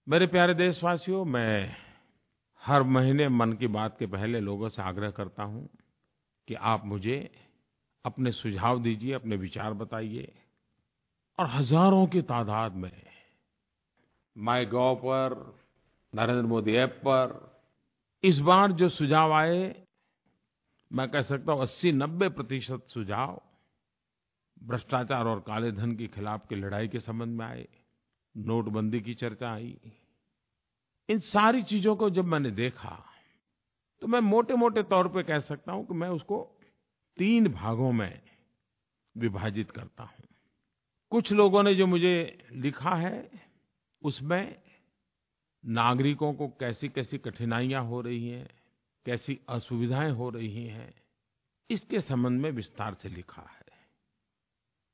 मेरे प्यारे देशवासियों, मैं हर महीने मन की बात के पहले लोगों से आग्रह करता हूँ कि आप मुझे अपने सुझाव दीजिए, अपने विचार बताइए और हज़ारों की तादाद में माइगोव पर, नरेंद्र मोदी App पर इस बार जो सुझाव आए, मैं कह सकता हूँ 80-90% सुझाव भ्रष्टाचार और काले धन के खिलाफ़ की लड़ाई के संबंध में आए। नोटबंदी की चर्चा आई। इन सारी चीज़ों को जब मैंने देखा तो मैं मोटे-मोटे तौर पे कह सकता हूँ कि मैं उसको 3 भागों में विभाजित करता हूँ। कुछ लोगों ने जो मुझे लिखा है, उसमें नागरिकों को कैसी-कैसी कठिनाइयाँ हो रही हैं, कैसी असुविधाएँ हो रही हैं, इसके संबंध में विस्तार से लिखा है।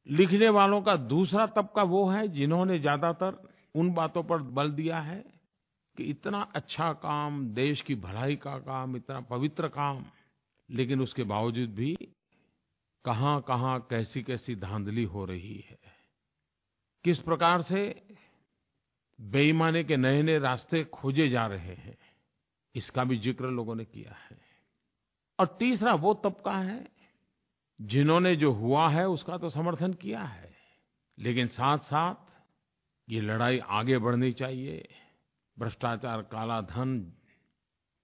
लिखने वालों का दूसरा तबका वो है जिन्होंने ज़्यादातर उन बातों पर बल दिया है कि इतना अच्छा काम, देश की भलाई का काम, इतना पवित्र काम, लेकिन उसके बावजूद भी कहाँ-कहाँ, कैसी-कैसी धांधली हो रही है। किस प्रकार से बेईमानी के नए-नए रास्ते खोजे जा रहे हैं, इसका भी ज़िक्र लोगों ने किया है। और तीसरा वो तबका है जिन्होंने जो हुआ है उसका तो समर्थन किया है, लेकिन साथ-साथ ये लड़ाई आगे बढ़नी चाहिए। भ्रष्टाचार, काला धन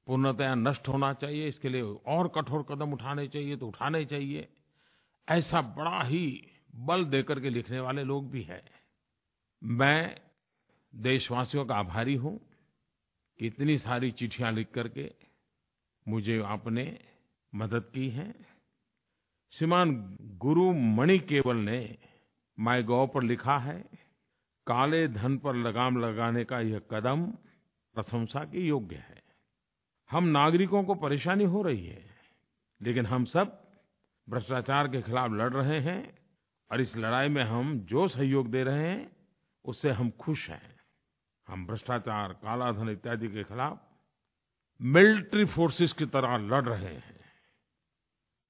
पूर्णतया नष्ट होना चाहिए, इसके लिए और कठोर कदम उठाने चाहिए तो उठाने चाहिए। ऐसा बड़ा ही बल देकर के लिखने वाले लोग भी हैं। मैं देशवासियों का आभारी हूँ कि इतनी सारी चिट्ठियाँ लिख करके मुझे आपने मदद की है। श्रीमान गुरु मणिकेवल ने माइगोव पर लिखा है, काले धन पर लगाम लगाने का यह कदम प्रशंसा के योग्य है। हम नागरिकों को परेशानी हो रही है, लेकिन हम सब भ्रष्टाचार के खिलाफ़ लड़ रहे हैं और इस लड़ाई में हम जो सहयोग दे रहे हैं, उससे हम खुश हैं। हम भ्रष्टाचार, काला धन इत्यादि के खिलाफ़ मिलिटरी फोर्सेस की तरह लड़ रहे हैं।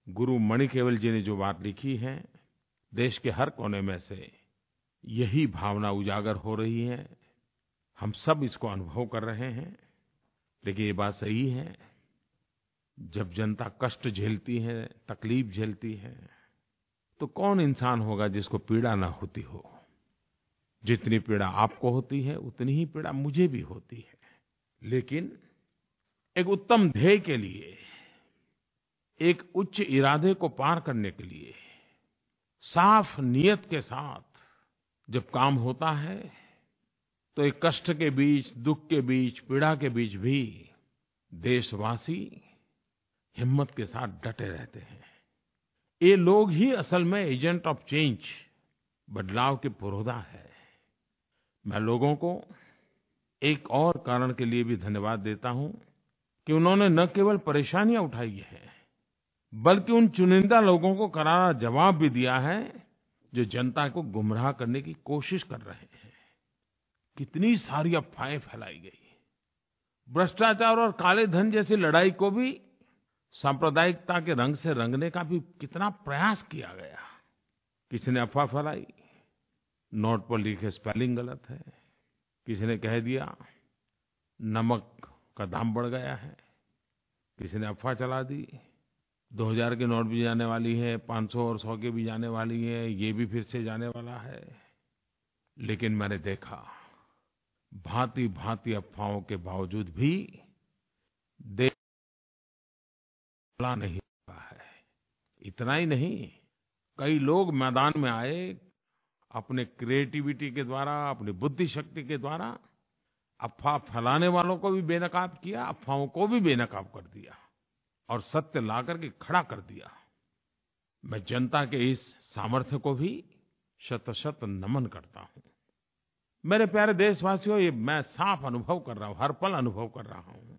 गुरु मणिकेवल जी ने जो बात लिखी है, देश के हर कोने में से यही भावना उजागर हो रही है। हम सब इसको अनुभव कर रहे हैं। लेकिन ये बात सही है, जब जनता कष्ट झेलती है, तकलीफ झेलती है, तो कौन इंसान होगा जिसको पीड़ा न होती हो। जितनी पीड़ा आपको होती है, उतनी ही पीड़ा मुझे भी होती है। लेकिन एक उत्तम ध्येय के लिए, एक उच्च इरादे को पार करने के लिए साफ नियत के साथ जब काम होता है, तो एक कष्ट के बीच, दुःख के बीच, पीड़ा के बीच भी देशवासी हिम्मत के साथ डटे रहते हैं। ये लोग ही असल में एजेंट ऑफ चेंज, बदलाव के पुरोधा है। मैं लोगों को एक और कारण के लिए भी धन्यवाद देता हूँ कि उन्होंने न केवल परेशानियाँ उठाई हैं, बल्कि उन चुनिंदा लोगों को करारा जवाब भी दिया है जो जनता को गुमराह करने की कोशिश कर रहे हैं। कितनी सारी अफ़वाहें फैलाई गई। भ्रष्टाचार और काले धन जैसी लड़ाई को भी सांप्रदायिकता के रंग से रंगने का भी कितना प्रयास किया गया। किसी ने अफ़वाह फैलाई, नोट पर लिखे स्पेलिंग गलत है। किसी ने कह दिया नमक का दाम बढ़ गया है। किसी ने अफ़वाह चला दी 2000 के नोट भी जाने वाली है, 500 और 100 के भी जाने वाली है, ये भी फिर से जाने वाला है। लेकिन मैंने देखा, भांति-भांति अफ़वाहों के बावजूद भी देश नहीं हुआ है। इतना ही नहीं, कई लोग मैदान में आए, अपने क्रिएटिविटी के द्वारा, अपनी बुद्धि शक्ति के द्वारा अफ़वाह फैलाने वालों को भी बेनकाब किया, अफ़वाहों को भी बेनकाब कर दिया और सत्य ला करके खड़ा कर दिया। मैं जनता के इस सामर्थ्य को भी शत-शत नमन करता हूँ। मेरे प्यारे देशवासियों, ये मैं साफ अनुभव कर रहा हूँ, हर पल अनुभव कर रहा हूँ।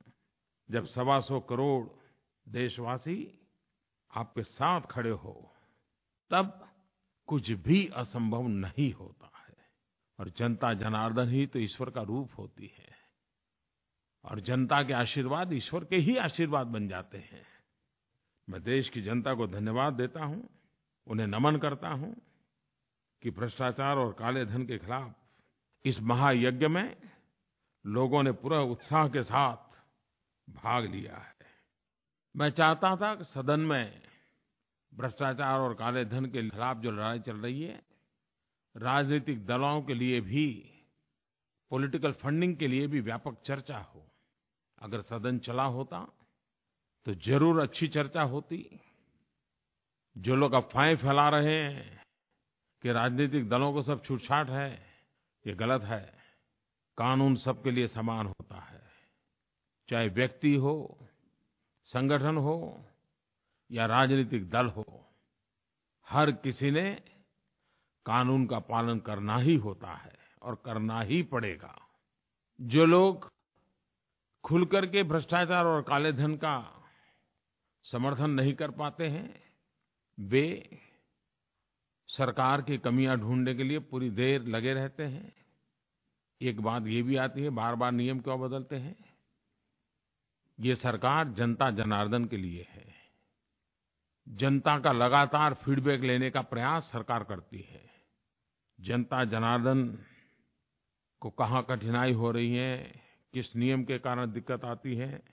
जब 125 करोड़ देशवासी आपके साथ खड़े हो, तब कुछ भी असंभव नहीं होता है। और जनता जनार्दन ही तो ईश्वर का रूप होती है। और जनता के आशीर्वाद ईश्वर के ही आशीर्वाद बन जाते हैं। मैं देश की जनता को धन्यवाद देता हूँ, उन्हें नमन करता हूँ कि भ्रष्टाचार और काले धन के खिलाफ़ इस महायज्ञ में लोगों ने पूरा उत्साह के साथ भाग लिया है। मैं चाहता था कि सदन में भ्रष्टाचार और काले धन के खिलाफ़ जो लड़ाई चल रही है, राजनीतिक दलों के लिए भी, पॉलिटिकल फंडिंग के लिए भी व्यापक चर्चा हो। अगर सदन चला होता तो ज़रूर अच्छी चर्चा होती। जो लोग अफ़वाहें फैला रहे हैं कि राजनीतिक दलों को सब छूटछाट है, ये गलत है। कानून सबके लिए समान होता है, चाहे व्यक्ति हो, संगठन हो या राजनीतिक दल हो। हर किसी ने कानून का पालन करना ही होता है और करना ही पड़ेगा। जो लोग खुल करके भ्रष्टाचार और काले धन का समर्थन नहीं कर पाते हैं, वे सरकार की कमियां ढूंढने के लिए पूरी देर लगे रहते हैं। एक बात ये भी आती है, बार-बार नियम क्यों बदलते हैं? ये सरकार जनता जनार्दन के लिए है। जनता का लगातार फीडबैक लेने का प्रयास सरकार करती है। जनता जनार्दन को कहाँ कठिनाई हो रही है, किस नियम के कारण दिक्कत आती है,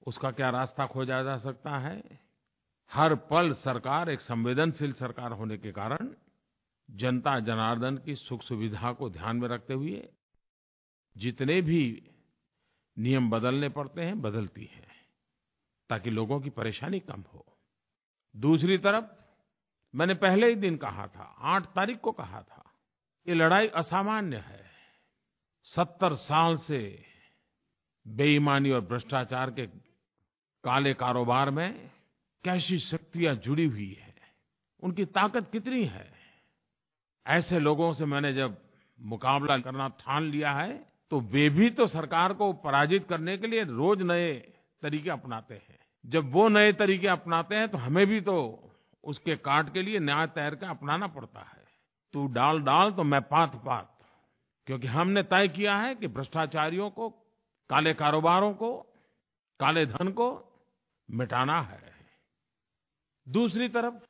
उसका क्या रास्ता खोजा जा सकता है। हर पल सरकार एक संवेदनशील सरकार होने के कारण जनता जनार्दन की सुख सुविधा को ध्यान में रखते हुए जितने भी नियम बदलने पड़ते हैं, बदलती है, ताकि लोगों की परेशानी कम हो। दूसरी तरफ मैंने पहले ही दिन कहा था, 8 तारीख को कहा था, ये लड़ाई असामान्य है। 70 साल से बेईमानी और भ्रष्टाचार के काले कारोबार में कैसी शक्तियाँ जुड़ी हुई हैं, उनकी ताकत कितनी है। ऐसे लोगों से मैंने जब मुकाबला करना ठान लिया है, तो वे भी तो सरकार को पराजित करने के लिए रोज नए तरीके अपनाते हैं। जब वो नए तरीके अपनाते हैं तो हमें भी तो उसके काट के लिए नया तैर के अपनाना पड़ता है। तू डाल डाल तो मैं पात पात, क्योंकि हमने तय किया है कि भ्रष्टाचारियों को, काले कारोबारों को, काले धन को मिटाना है। दूसरी तरफ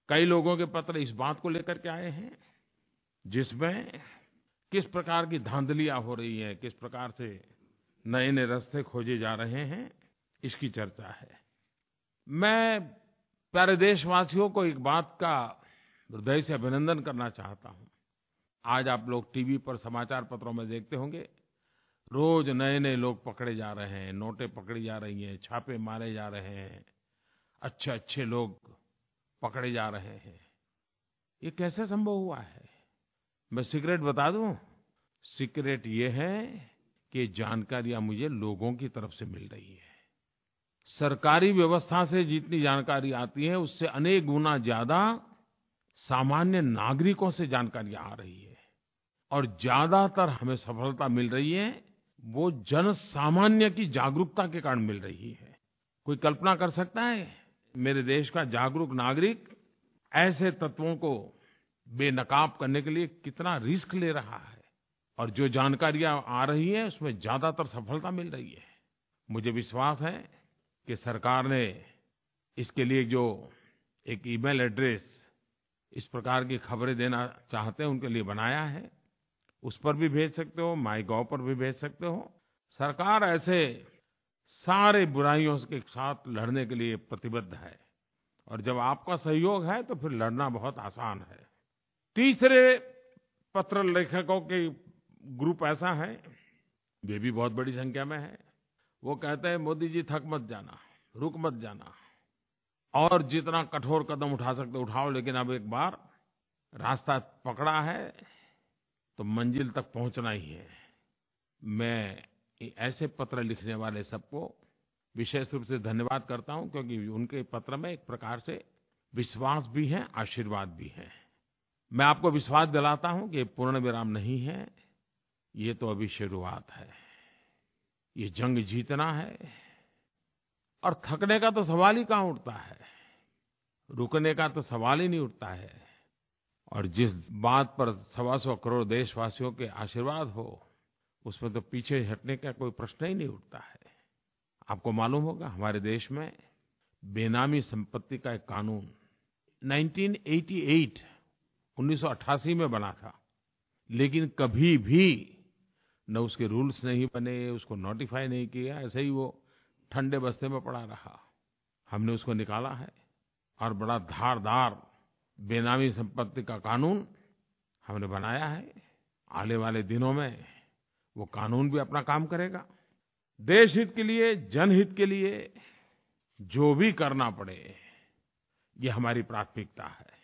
कई लोगों के पत्र इस बात को लेकर के आए हैं, जिसमें किस प्रकार की धांधलियां हो रही हैं, किस प्रकार से नए-नए रास्ते खोजे जा रहे हैं, इसकी चर्चा है। मैं प्यारे देशवासियों को एक बात का हृदय से अभिनंदन करना चाहता हूँ। आज आप लोग टीवी पर, समाचार पत्रों में देखते होंगे, रोज नए-नए लोग पकड़े जा रहे हैं, नोटें पकड़ी जा रही हैं, छापे मारे जा रहे हैं, अच्छे-अच्छे लोग पकड़े जा रहे हैं। ये कैसे संभव हुआ है? मैं सीक्रेट बता दूं? सीक्रेट ये है कि जानकारियां मुझे लोगों की तरफ से मिल रही है। सरकारी व्यवस्था से जितनी जानकारी आती है, उससे अनेक गुना ज्यादा सामान्य नागरिकों से जानकारियां आ रही है। और ज्यादातर हमें सफलता मिल रही है, वो जन सामान्य की जागरूकता के कारण मिल रही है। कोई कल्पना कर सकता है, मेरे देश का जागरूक नागरिक ऐसे तत्वों को बेनकाब करने के लिए कितना रिस्क ले रहा है, और जो जानकारियां आ रही हैं उसमें ज्यादातर सफलता मिल रही है। मुझे विश्वास है कि सरकार ने इसके लिए जो एक ईमेल एड्रेस इस प्रकार की खबरें देना चाहते हैं उनके लिए बनाया है, उस पर भी भेज सकते हो, माइगोव पर भी भेज सकते हो। सरकार ऐसे सारे बुराइयों के साथ लड़ने के लिए प्रतिबद्ध है, और जब आपका सहयोग है तो फिर लड़ना बहुत आसान है। तीसरे पत्र लेखकों के ग्रुप ऐसा है, वे भी बहुत बड़ी संख्या में है। वो कहते हैं, मोदी जी थक मत जाना, रुक मत जाना, और जितना कठोर कदम उठा सकते उठाओ, लेकिन अब एक बार रास्ता पकड़ा है तो मंजिल तक पहुंचना ही है। मैं ऐसे पत्र लिखने वाले सबको विशेष रूप से धन्यवाद करता हूं, क्योंकि उनके पत्र में एक प्रकार से विश्वास भी है, आशीर्वाद भी है। मैं आपको विश्वास दिलाता हूं कि ये पूर्ण विराम नहीं है, ये तो अभी शुरुआत है। ये जंग जीतना है, और थकने का तो सवाल ही कहाँ उठता है, रुकने का तो सवाल ही नहीं उठता है। और जिस बात पर 125 करोड़ देशवासियों के आशीर्वाद हो, उसमें तो पीछे हटने का कोई प्रश्न ही नहीं उठता है। आपको मालूम होगा, हमारे देश में बेनामी संपत्ति का एक कानून 1988 में बना था, लेकिन कभी भी न उसके रूल्स नहीं बने, उसको नोटिफाई नहीं किया, ऐसे ही वो ठंडे बस्ते में पड़ा रहा। हमने उसको निकाला है और बड़ा धारदार बेनामी संपत्ति का कानून हमने बनाया है। आने वाले दिनों में वो कानून भी अपना काम करेगा। देश हित के लिए, जनहित के लिए जो भी करना पड़े, ये हमारी प्राथमिकता है।